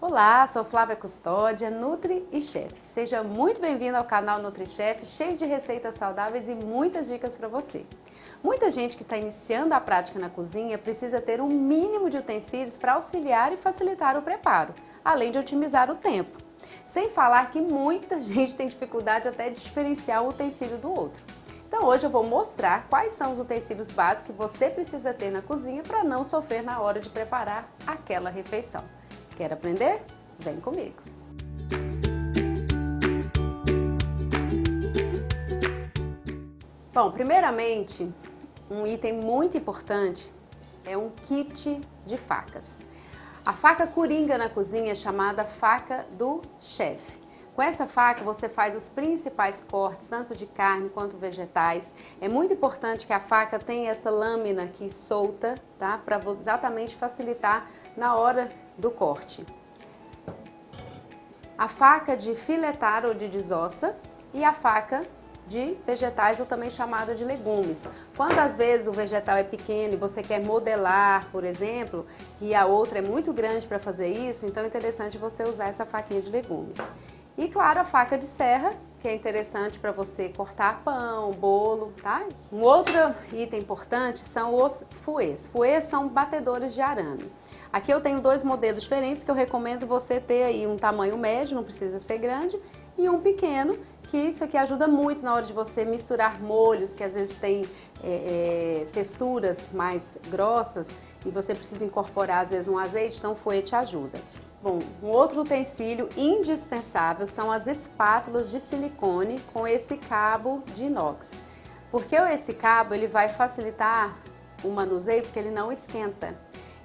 Olá, sou Flávia Custódia, Nutri e Chef. Seja muito bem-vindo ao canal Nutri Chef, cheio de receitas saudáveis e muitas dicas para você. Muita gente que está iniciando a prática na cozinha precisa ter um mínimo de utensílios para auxiliar e facilitar o preparo, além de otimizar o tempo. Sem falar que muita gente tem dificuldade até de diferenciar um utensílio do outro. Então hoje eu vou mostrar quais são os utensílios básicos que você precisa ter na cozinha para não sofrer na hora de preparar aquela refeição. Quer aprender? Vem comigo! Bom, primeiramente, um item muito importante é um kit de facas. A faca coringa na cozinha é chamada faca do chefe. Com essa faca você faz os principais cortes, tanto de carne quanto vegetais. É muito importante que a faca tenha essa lâmina aqui solta, tá? Para exatamente facilitar na hora do corte. A faca de filetar ou de desossa e a faca de vegetais ou também chamada de legumes. Quando às vezes o vegetal é pequeno e você quer modelar, por exemplo, e a outra é muito grande para fazer isso, então é interessante você usar essa faquinha de legumes. E claro, a faca de serra, que é interessante para você cortar pão, bolo, tá? Um outro item importante são os fouets. Fouets são batedores de arame. Aqui eu tenho dois modelos diferentes que eu recomendo você ter aí um tamanho médio, não precisa ser grande, e um pequeno, que isso aqui ajuda muito na hora de você misturar molhos, que às vezes tem texturas mais grossas e você precisa incorporar às vezes um azeite, então o fouet te ajuda. Bom, um outro utensílio indispensável são as espátulas de silicone com esse cabo de inox. Porque esse cabo ele vai facilitar o manuseio porque ele não esquenta.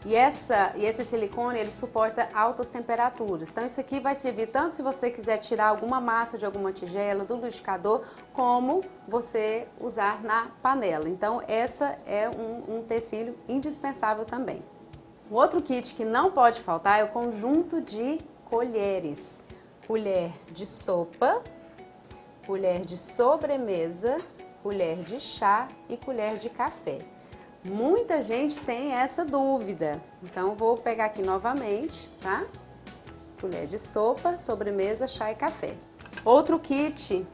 E esse silicone ele suporta altas temperaturas. Então isso aqui vai servir tanto se você quiser tirar alguma massa de alguma tigela, do liquidificador, como você usar na panela. Então essa é um utensílio indispensável também. O outro kit que não pode faltar é o conjunto de colheres. Colher de sopa, colher de sobremesa, colher de chá e colher de café. Muita gente tem essa dúvida, então vou pegar aqui novamente, tá? Colher de sopa, sobremesa, chá e café. Outro kit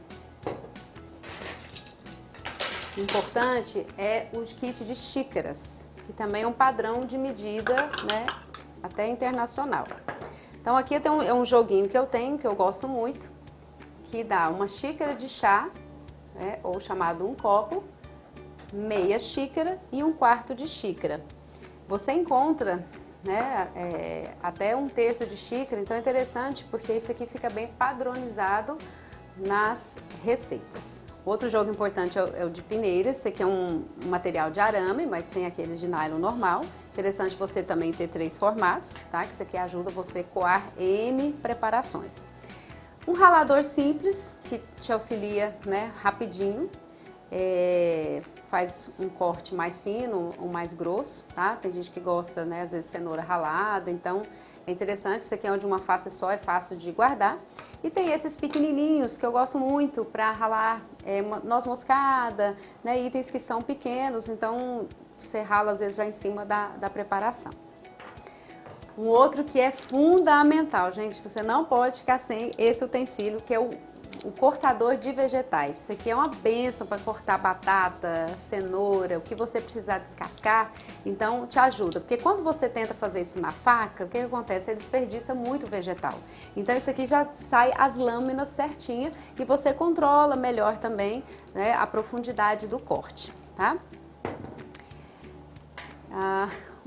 importante é o kit de xícaras, que também é um padrão de medida, né, até internacional. Então aqui é um joguinho que eu tenho, que eu gosto muito, que dá uma xícara de chá, né, ou chamado um copo, meia xícara e um quarto de xícara. Você encontra, né, até um terço de xícara, então é interessante porque isso aqui fica bem padronizado nas receitas. Outro jogo importante é o de peneiras. Esse aqui é um material de arame, mas tem aqueles de nylon normal. Interessante você também ter 3 formatos, tá? Que isso aqui ajuda você a coar N preparações. Um ralador simples que te auxilia, né, rapidinho. Faz um corte mais fino ou mais grosso, tá? Tem gente que gosta, né, às vezes cenoura ralada, então é interessante. Isso aqui é de uma face só, é fácil de guardar. E tem esses pequenininhos que eu gosto muito para ralar noz moscada, né, itens que são pequenos, então você rala às vezes já em cima da preparação. Um outro que é fundamental, gente, você não pode ficar sem esse utensílio, que é o cortador de vegetais. Isso aqui é uma bênção para cortar batata, cenoura, o que você precisar descascar, então te ajuda. Porque quando você tenta fazer isso na faca, o que acontece? Você desperdiça muito vegetal. Então isso aqui já sai as lâminas certinha e você controla melhor também, né, a profundidade do corte, tá?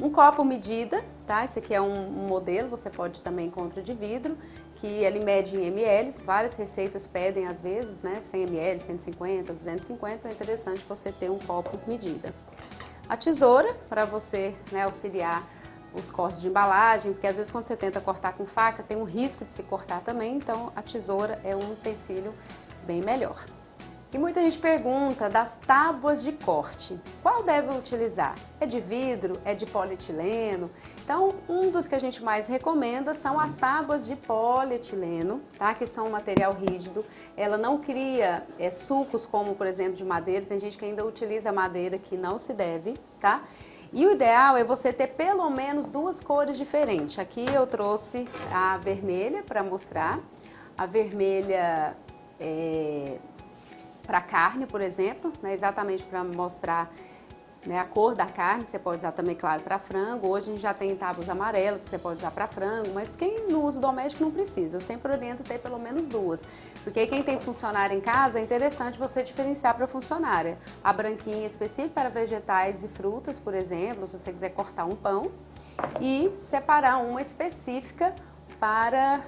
Um copo medida, tá? Esse aqui é um modelo, você pode também encontrar de vidro, que ele mede em ml, várias receitas pedem às vezes, né, 100 ml, 150, 250, é interessante você ter um copo medida. A tesoura, para você, né, auxiliar os cortes de embalagem, porque às vezes quando você tenta cortar com faca, tem um risco de se cortar também, então a tesoura é um utensílio bem melhor. E muita gente pergunta das tábuas de corte. Qual deve utilizar? É de vidro? É de polietileno? Então, um dos que a gente mais recomenda são as tábuas de polietileno, tá? Que são um material rígido. Ela não cria sucos como, por exemplo, de madeira. Tem gente que ainda utiliza madeira que não se deve, tá? E o ideal é você ter pelo menos 2 cores diferentes. Aqui eu trouxe a vermelha para mostrar, a vermelha para carne, por exemplo, né, exatamente para mostrar, né, a cor da carne, que você pode usar também, claro, para frango. Hoje a gente já tem tábuas amarelas que você pode usar para frango, mas quem no uso doméstico não precisa. Eu sempre oriento ter pelo menos 2, porque quem tem funcionário em casa é interessante você diferenciar para funcionária. A branquinha específica para vegetais e frutas, por exemplo, se você quiser cortar um pão, e separar uma específica para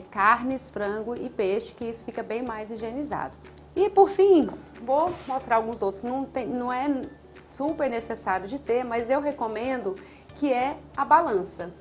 carnes, frango e peixe, que isso fica bem mais higienizado. E por fim, vou mostrar alguns outros que não é super necessário de ter, mas eu recomendo, que é a balança.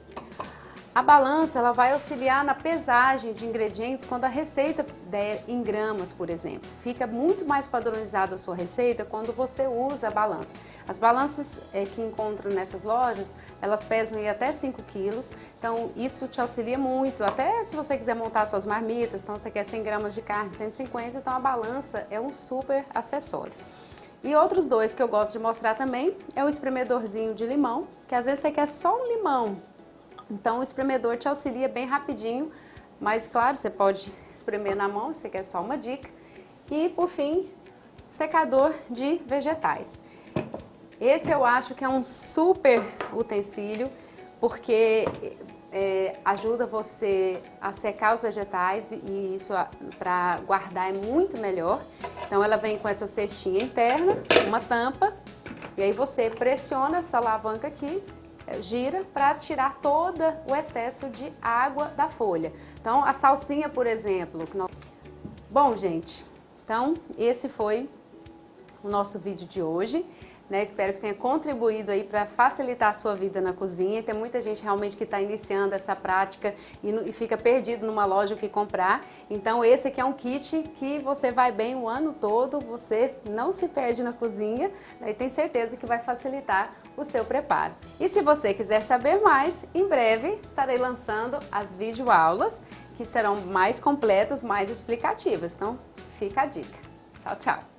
A balança, ela vai auxiliar na pesagem de ingredientes quando a receita der em gramas, por exemplo. Fica muito mais padronizada a sua receita quando você usa a balança. As balanças que encontram nessas lojas, elas pesam aí até 5 quilos, então isso te auxilia muito. Até se você quiser montar suas marmitas, então você quer 100 gramas de carne, 150, então a balança é um super acessório. E outros 2 que eu gosto de mostrar também é o espremedorzinho de limão, que às vezes você quer só um limão. Então o espremedor te auxilia bem rapidinho, mas claro, você pode espremer na mão, se você quer só uma dica. E por fim, secador de vegetais. Esse eu acho que é um super utensílio, porque ajuda você a secar os vegetais e isso para guardar é muito melhor. Então ela vem com essa cestinha interna, uma tampa, e aí você pressiona essa alavanca aqui, gira para tirar todo o excesso de água da folha. Então a salsinha, por exemplo. Bom, gente, então esse foi o nosso vídeo de hoje. Né? Espero que tenha contribuído aí para facilitar a sua vida na cozinha. Tem muita gente realmente que está iniciando essa prática e fica perdido numa loja o que comprar. Então esse aqui é um kit que você vai bem o ano todo, você não se perde na cozinha, né? E tem certeza que vai facilitar o seu preparo. E se você quiser saber mais, em breve estarei lançando as videoaulas que serão mais completas, mais explicativas. Então fica a dica. Tchau, tchau!